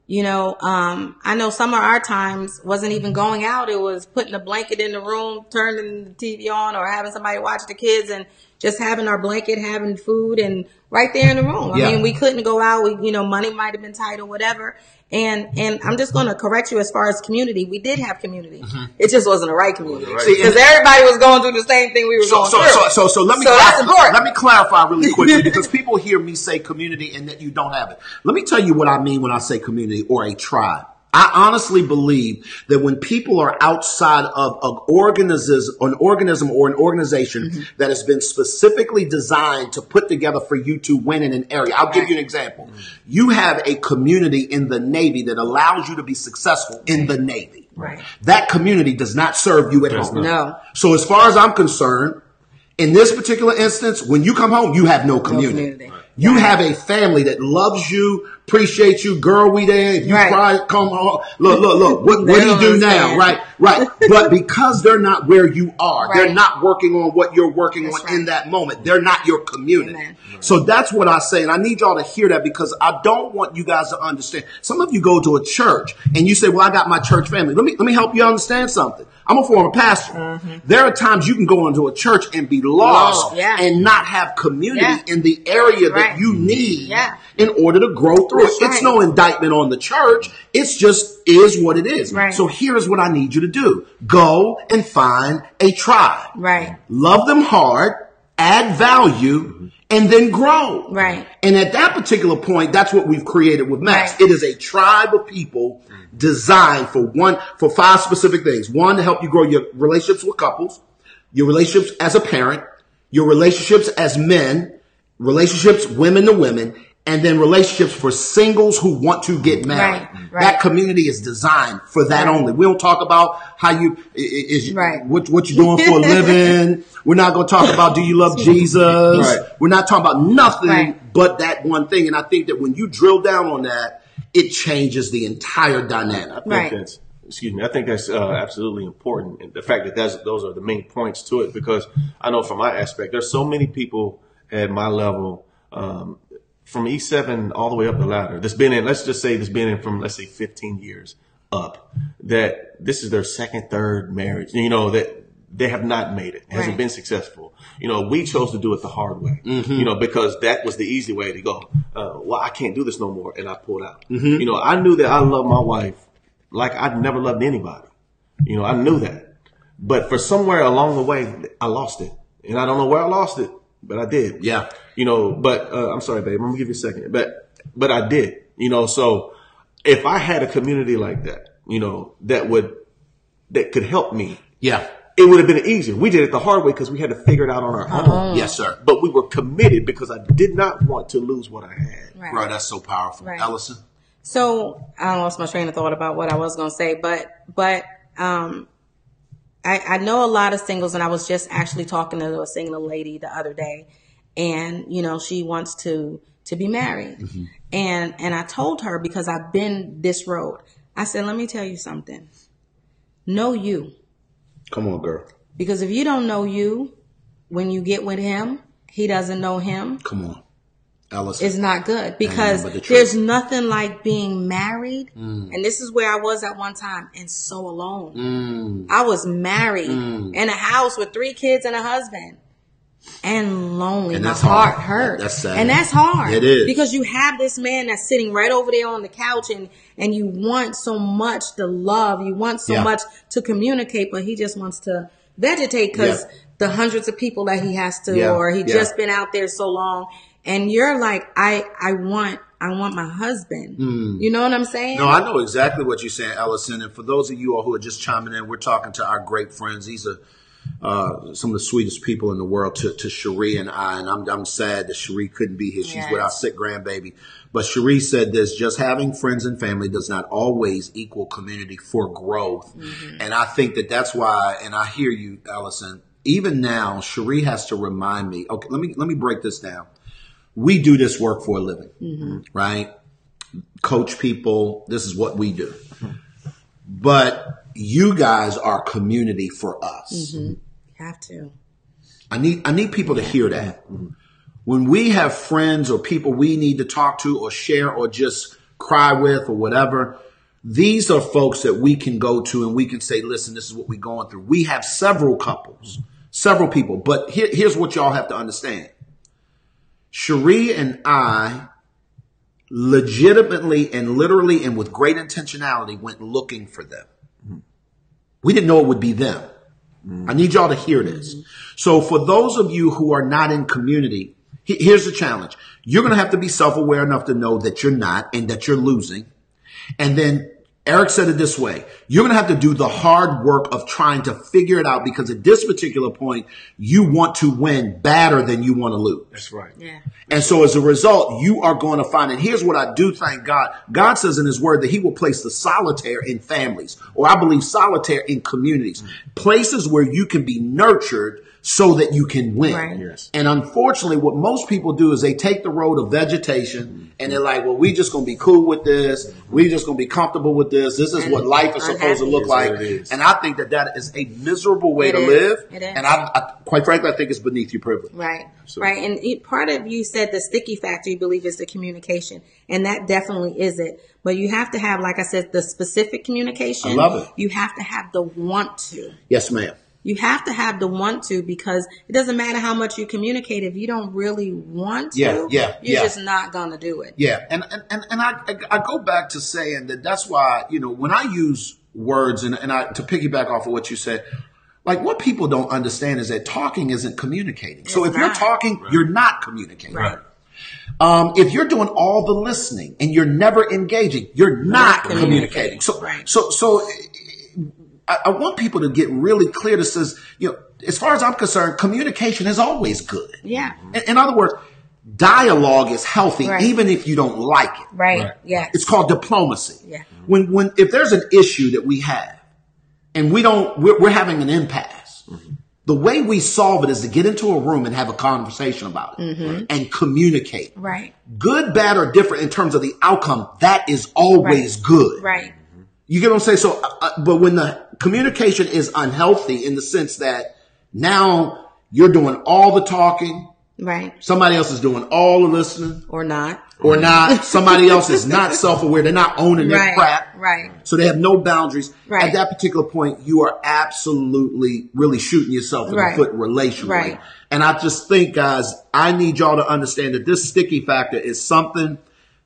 you know, I know some of our times wasn't even going out. It was putting a blanket in the room, turning the TV on, or having somebody watch the kids and just having our blanket, having food, and right there in the room. I mean, we couldn't go out. We, you know, money might have been tight or whatever. And I'm just going to correct you as far as community. We did have community. It just wasn't the right community. Because everybody was going through the same thing we were going through. So let me clarify really quickly because people hear me say community and that you don't have it. Let me tell you what I mean when I say community or a tribe. I honestly believe that when people are outside of an organism or an organization that has been specifically designed to put together for you to win in an area. I'll give you an example. You have a community in the Navy that allows you to be successful in the Navy. That community does not serve you at home. No. So as far as I'm concerned, in this particular instance, when you come home, you have no community. You have a family that loves you, appreciates you. Girl, we there. If you cry, come home. Look. What do you do now? Right. But because they're not where you are, they're not working on what you're working on in that moment. They're not your community. So that's what I say. And I need y'all to hear that because I don't want you guys to understand. Some of you go to a church and you say, well, I got my church family. Let me help you understand something. I'm a former pastor. There are times you can go into a church and be lost and not have community in the area that you need in order to grow through it. It's no indictment on the church. It's just is what it is. So here's what I need you to do. Go and find a tribe. Love them hard, add value, and then grow. And at that particular point, that's what we've created with Max. It is a tribe of people designed for 5 specific things. 1, to help you grow your relationships with couples, your relationships as a parent, your relationships as men, relationships women to women, and then relationships for singles who want to get married. That community is designed for that only. We don't talk about how you what you're doing for a living. We're not going to talk about do you love Jesus. We're not talking about nothing but that one thing. And I think that when you drill down on that, it changes the entire dynamic. I think that's absolutely important. And the fact that those are the main points to it, because I know from my aspect, there's so many people at my level, from E7 all the way up the ladder, that's been in from, let's say, 15 years up, that this is their second, third marriage, you know, that they have not made it. It hasn't been successful. You know, we chose to do it the hard way, you know, because that was the easy way to go. Well, I can't do this no more. And I pulled out. You know, I knew that I loved my wife like I'd never loved anybody. You know, I knew that. But for somewhere along the way, I lost it. And I don't know where I lost it, but I did. You know, but I'm sorry, babe. I'm going to give you a second. But I did. You know, so if I had a community like that, you know, that could help me. It would have been easier. We did it the hard way because we had to figure it out on our own. Yes, sir. But we were committed because I did not want to lose what I had. Right. That's so powerful. Ellison? So I lost my train of thought about what I was going to say, but I know a lot of singles, and I was just actually talking to a single lady the other day, and she wants to be married, and I told her, because I've been this road, I said, let me tell you something. Know you. Come on, girl. Because if you don't know you, when you get with him, he doesn't know him. Come on. Ellasin. It's not good, because there's nothing like being married. And this is where I was at one time, and so alone. I was married in a house with 3 kids and a husband, and lonely. And my heart hurt. That's sad. And that's hard. It is. Because you have this man that's sitting right over there on the couch, and you want so much to love. You want so much to communicate, but he just wants to vegetate because the hundreds of people that he has to, or he just been out there so long. And you're like, I want my husband. You know what I'm saying? No, I know exactly what you're saying, Ellasin. And for those of you all who are just chiming in, we're talking to our great friends. These are some of the sweetest people in the world, to Cherie and I. And I'm sad that Cherie couldn't be here. She's with our sick grandbaby. But Cherie said this: just having friends and family does not always equal community for growth. And I think that's why, and I hear you, Ellasin. Even now, Cherie has to remind me. Okay, let me break this down. We do this work for a living, right? Coach people. This is what we do. But you guys are community for us. You have to. I need people to hear that. When we have friends or people we need to talk to or share or just cry with or whatever, these are folks that we can go to and we can say, listen, this is what we're going through. We have several couples, several people. But here's what y'all have to understand. Cherie and I legitimately and literally and with great intentionality went looking for them. We didn't know it would be them. I need y'all to hear this. So for those of you who are not in community, here's the challenge. You're going to have to be self-aware enough to know that you're not and that you're losing. And then Eric said it this way: you're going to have to do the hard work of trying to figure it out, because at this particular point, you want to win badder than you want to lose. That's right. Yeah. And so as a result, you are going to find, and here's what I do thank God. God says in his word that he will place the solitaire in families, or I believe solitaire in communities, places where you can be nurtured so that you can win. Right. Yes. And unfortunately, what most people do is they take the road of vegetation and they're like, well, we just going to be cool with this. We just going to be comfortable with this. This is what life is supposed to look like. And I think that is a miserable way to live. It is. And I quite frankly, I think it's beneath your privilege. Right. So. Right. And part of you said the sticky factor, you believe, is the communication. And that definitely is it. But you have to have, like I said, the specific communication. I love it. You have to have the want to. Yes, ma'am. You have to have the want to, because it doesn't matter how much you communicate. If you don't really want to, you're just not going to do it. Yeah. And I go back to saying that's why, when I use words and to piggyback off of what you said, like what people don't understand is that talking isn't communicating. So if you're talking, you're not communicating. Right. If you're doing all the listening and you're never engaging, you're not communicating. So, so I want people to get really clear that says, as far as I'm concerned, communication is always good. Yeah. In other words, dialogue is healthy, even if you don't like it. Right. Yeah. It's called diplomacy. Yeah. If there's an issue that we have and we're having an impasse, the way we solve it is to get into a room and have a conversation about it and communicate. Right. Good, bad, or different in terms of the outcome. That is always good. Right. You get what I'm saying? So, but when the communication is unhealthy in the sense that now you're doing all the talking. Right. Somebody else is doing all the listening. Or not. Somebody else is not self-aware. They're not owning their crap. Right. So they have no boundaries. Right. At that particular point, you are absolutely really shooting yourself in the foot relationally. Right. And I just think, guys, I need y'all to understand that this sticky factor is something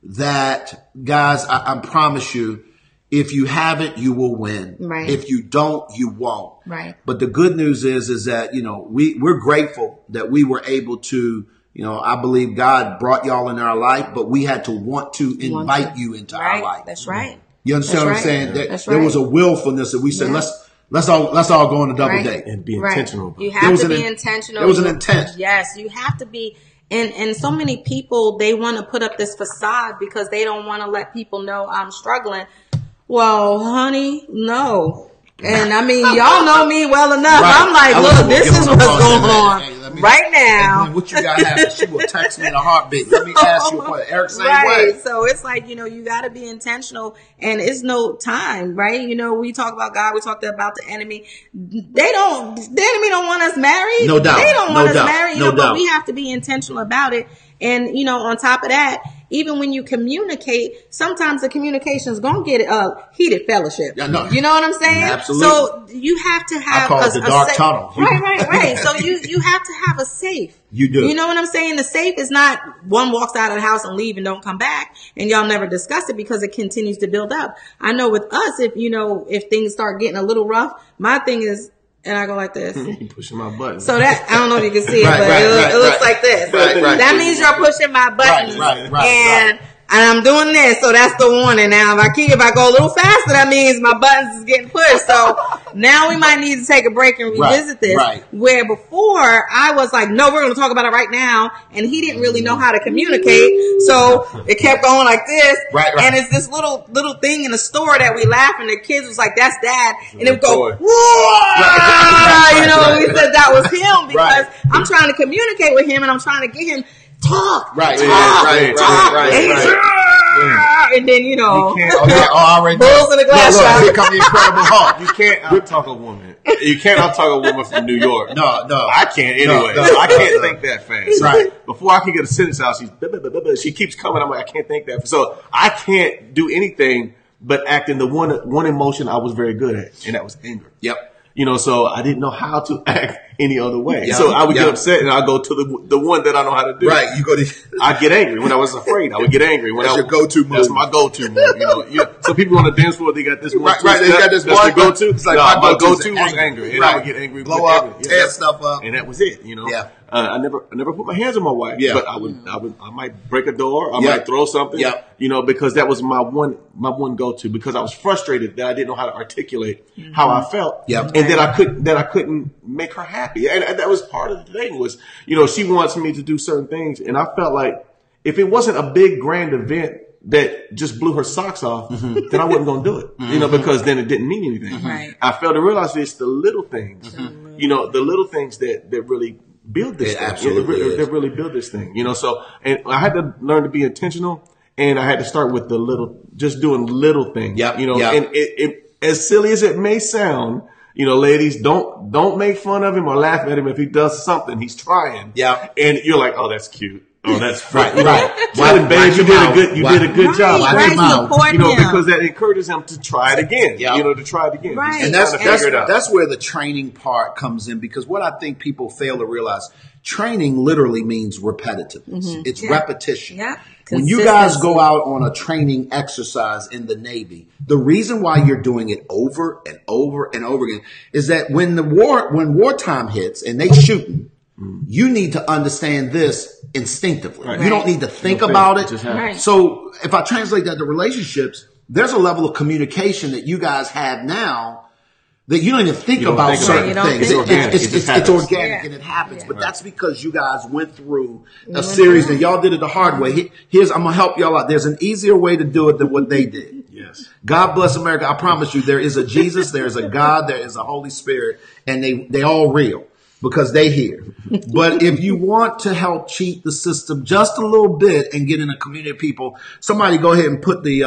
that, guys, I promise you, if you have it, you will win. Right. If you don't, you won't. Right. But the good news is that, we're grateful that we were able to, I believe God brought y'all in our life, but we had to want to invite you into our life. That's right. You understand what I'm saying? There was a willfulness that we said, let's all go on a double date and be intentional. You have to be intentional. There was an intent. Yes, you have to be. And so many people, they want to put up this facade because they don't want to let people know I'm struggling. Well, honey, no. And I mean, y'all know me well enough. Right. I'm like, look, this is what's going on right now. What you got happening? She will text me in a heartbeat. Let me ask you a question. Eric, same way. So it's like, you got to be intentional, and it's no time, right? We talk about God. We talk about the enemy. The enemy don't want us married. No doubt. They don't want us married. No doubt. But we have to be intentional about it. And, on top of that, even when you communicate, sometimes the communication is going to get heated fellowship. Yeah, no. You know what I'm saying? Absolutely. So you have to have I call it the dark tunnel. Right. So you have to have a safe. You do. You know what I'm saying? The safe is not one walks out of the house and leave and don't come back, and y'all never discuss it because it continues to build up. I know with us, if things start getting a little rough, my thing is, and I go like this. You pushing my button. So that, I don't know if you can see it, but it looks like this. Right. That means you're pushing my buttons. Right. And I'm doing this, so that's the warning. Now, if I go a little faster, that means my buttons is getting pushed. So now we might need to take a break and revisit this. Right. Where before I was like, no, we're going to talk about it right now, and he didn't really know how to communicate, so it kept going like this. Right. And it's this little thing in the store that we laugh, and the kids was like, "That's Dad," and it would go, "Whoa!" We said that was him because I'm trying to communicate with him, and I'm trying to get him. Talk. Right. And then, You can't, already bulls in a glass shop. Here comes the Incredible Hulk. You can't out-talk a woman. You can't out-talk a woman from New York. No. I can't anyway. No. I can't think that fast. Right. Before I can get a sentence out, she keeps coming. I'm like, I can't think that fast. So I can't do anything but act in the one emotion I was very good at, and that was anger. Yep. So I didn't know how to act any other way. Yeah. So I would get upset, and I'd go to the one that I know how to do. Right. You go to. I'd get angry when I was afraid. I would get angry. That's your go-to move. That's my go-to move. So people on the dance floor, they got this one. Right. They got this one go-to. It's like my go-to was anger, and I would get angry, blow up, tear stuff up, and that was it. Yeah. I never put my hands on my wife. Yeah. But I might break a door. I might throw something. Yeah. Because that was my one go-to, because I was frustrated that I didn't know how to articulate how I felt. Yeah. And that I couldn't make her happy. And that was part of the thing was, she wants me to do certain things. And I felt like if it wasn't a big grand event that just blew her socks off, then I wasn't going to do it, because then it didn't mean anything. Right. I failed to realize it's the little things, the little things that really build this thing. Absolutely that really build this thing, So, and I had to learn to be intentional, and I had to start with just doing little things, Yep. And it as silly as it may sound, ladies, don't make fun of him or laugh at him if he does something. He's trying. Yeah. And you're like, oh, that's cute. Oh, that's right. Babe, you did a good job. Because that encourages him to try it again. Yeah. To try it again. Right. And that's where the training part comes in, because what I think people fail to realize, training literally means repetitiveness. It's repetition. Yeah. When you guys go out on a training exercise in the Navy, the reason why you're doing it over and over and over again is that when wartime hits and they shooting, you need to understand this instinctively. Right. You don't need to think about it. Right. So if I translate that to relationships, there's a level of communication that you guys have now that you don't even think about certain things. It's organic and it happens. Yeah. But that's because you guys went through a series and y'all did it the hard way. I'm going to help y'all out. There's an easier way to do it than what they did. Yes. God bless America. I promise you, there is a Jesus, there is a God, there is a Holy Spirit, and they all real, because they here. But if you want to help cheat the system just a little bit and get in a community of people, somebody go ahead and put the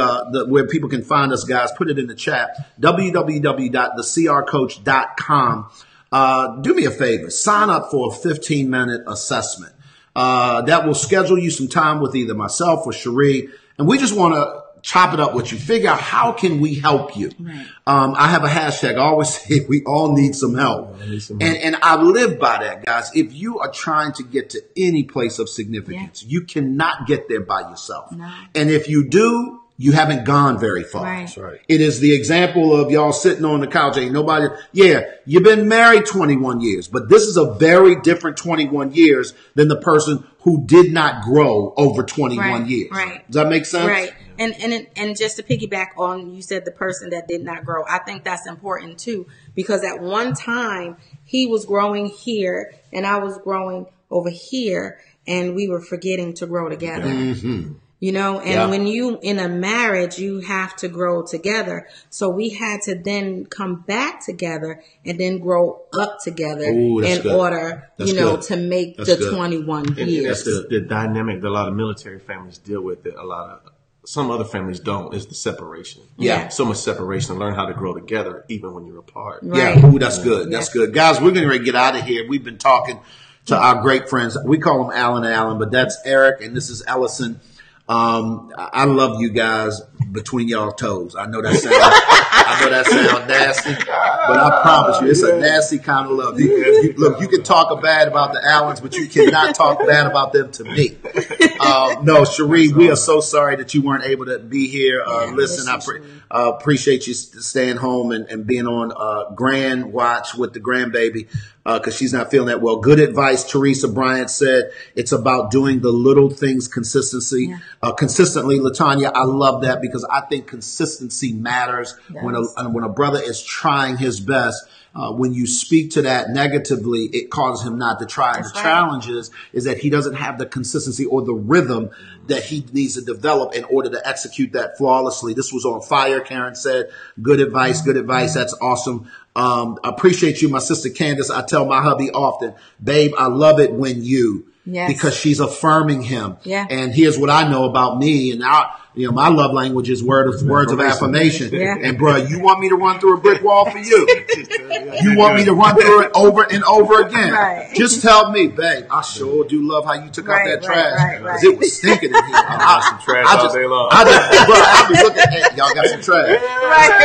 where people can find us, guys, put it in the chat, www.thecrcoach.com. Do me a favor, sign up for a 15-minute assessment. That will schedule you some time with either myself or Cherie, and we just want to chop it up with you, figure out how can we help you. Right. I have a hashtag. I always say we all need some help. And I live by that, guys. If you are trying to get to any place of significance, you cannot get there by yourself. No. And if you do, you haven't gone very far. Right. That's right. It is the example of y'all sitting on the couch. Ain't nobody. Yeah, you've been married 21 years, but this is a very different 21 years than the person who did not grow over 21 years. Right. Does that make sense? Right. And just to piggyback on, you said the person that did not grow, I think that's important too, because at one time he was growing here and I was growing over here, and we were forgetting to grow together. Mm-hmm. You know, and when you in a marriage, you have to grow together. So we had to then come back together and then grow up together order, to make the 21 years. That's the dynamic that a lot of military families deal with. That some other families don't, is the separation. Yeah. So much separation, and learn how to grow together even when you're apart. Right. Yeah. Ooh, that's good. That's good. Guys, we're going to get out of here. We've been talking to our great friends. We call them Allen and Allen, but that's Eric and this is Ellison. I love you guys between y'all toes. I know that sounds nasty, but I promise you, it's a nasty kind of love. Look, you can talk bad about the Allens, but you cannot talk bad about them to me. No, Cherie, we are so sorry that you weren't able to be here. Listen, I appreciate you staying home and being on Grand Watch with the grandbaby. Because she's not feeling that well. Good advice. Teresa Bryant said it's about doing the little things consistently. Latanya, I love that because I think consistency matters when a brother is trying his best. When you speak to that negatively, it causes him not to try. That's the challenge is that he doesn't have the consistency or the rhythm that he needs to develop in order to execute that flawlessly. This was on fire. Karen said, good advice. Good advice. That's awesome. I appreciate you, my sister Candace. I tell my hubby often, babe, I love it when because she's affirming him. Yeah. And here's what I know about me. And my love language is words of affirmation. Yeah. And bro, you want me to run through a brick wall for you? You want me to run through it over and over again? Right. Just tell me, babe, I sure do love how you took out that trash. Right. It was stinking in here. I got some trash all day long. I be looking at y'all got some trash. Right.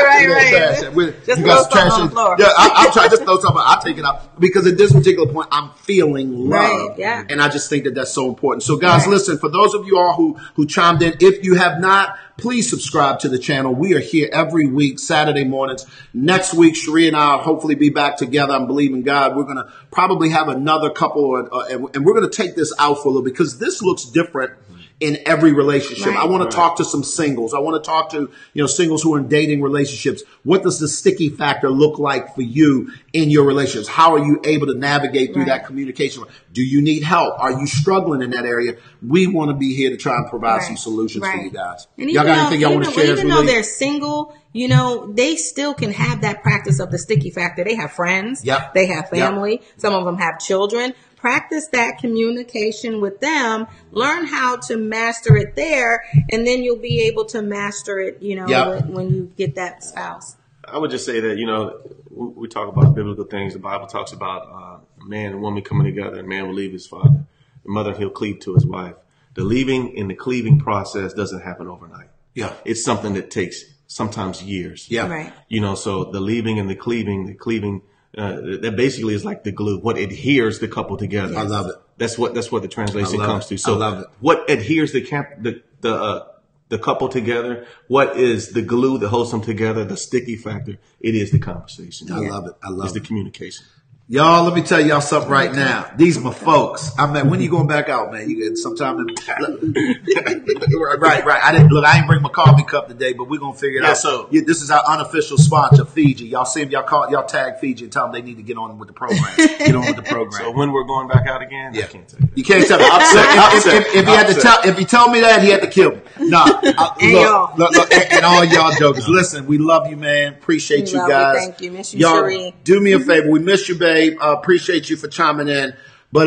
Just you got some trash on the floor. Yeah, I'm trying to just throw something. I'll take it out because at this particular point, I'm feeling love. Right, yeah. And I just think that that's so important. So guys, listen, for those of you all who chimed in, if you have not, please subscribe to the channel. We are here every week, Saturday mornings. Next week, Cherie and I will hopefully be back together. I'm believing God. We're going to probably have another couple, and we're going to take this out for a little because this looks different in every relationship. Right. I want to talk to some singles. I want to talk to, singles who are in dating relationships. What does the sticky factor look like for you in your relationships? How are you able to navigate through that communication? Do you need help? Are you struggling in that area? We want to be here to try and provide some solutions for you guys. And y'all got anything y'all want to share? Even though they're single, they still can have that practice of the sticky factor. They have friends. Yep. They have family. Yep. Some of them have children. Practice that communication with them. Learn how to master it there, and then you'll be able to master it, when you get that spouse. I would just say that, we talk about biblical things. The Bible talks about a man and woman coming together. A man will leave his father. The mother, he'll cleave to his wife. The leaving and the cleaving process doesn't happen overnight. Yeah. It's something that takes sometimes years. Yeah. Right. So the leaving and the cleaving, that basically is like the glue, what adheres the couple together. I love it. That's what the translation comes to. So I love it. What adheres the couple together? What is the glue that holds them together? The sticky factor. It is the conversation. I love it. It's the communication. Y'all, let me tell y'all something right now. These my folks. When are you going back out, man? You get sometime in right. I didn't bring my coffee cup today, but we're gonna figure it out. So this is our unofficial sponsor, Fiji. Y'all see them, y'all tag Fiji and tell them they need to get on with the program. So when we're going back out again, I can't tell you. You can't tell me. If he told me that, he had to kill me. No. Look, and all y'all jokers. Listen, we love you, man. Appreciate you guys. Thank you. Miss you, y'all, Cherie. do me a favor. We miss you, babe. Appreciate you for chiming in. But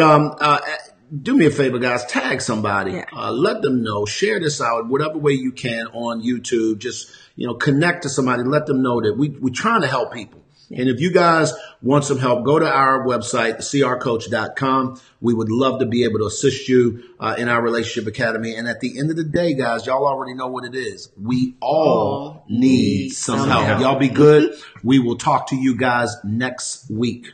do me a favor, guys. Tag somebody. Yeah. Let them know. Share this out whatever way you can on YouTube. Just, connect to somebody. Let them know that we're trying to help people. Yeah. And if you guys want some help, go to our website, crcoach.com. We would love to be able to assist you in our Relationship Academy. And at the end of the day, guys, y'all already know what it is. We all need some help. Y'all be good. We will talk to you guys next week.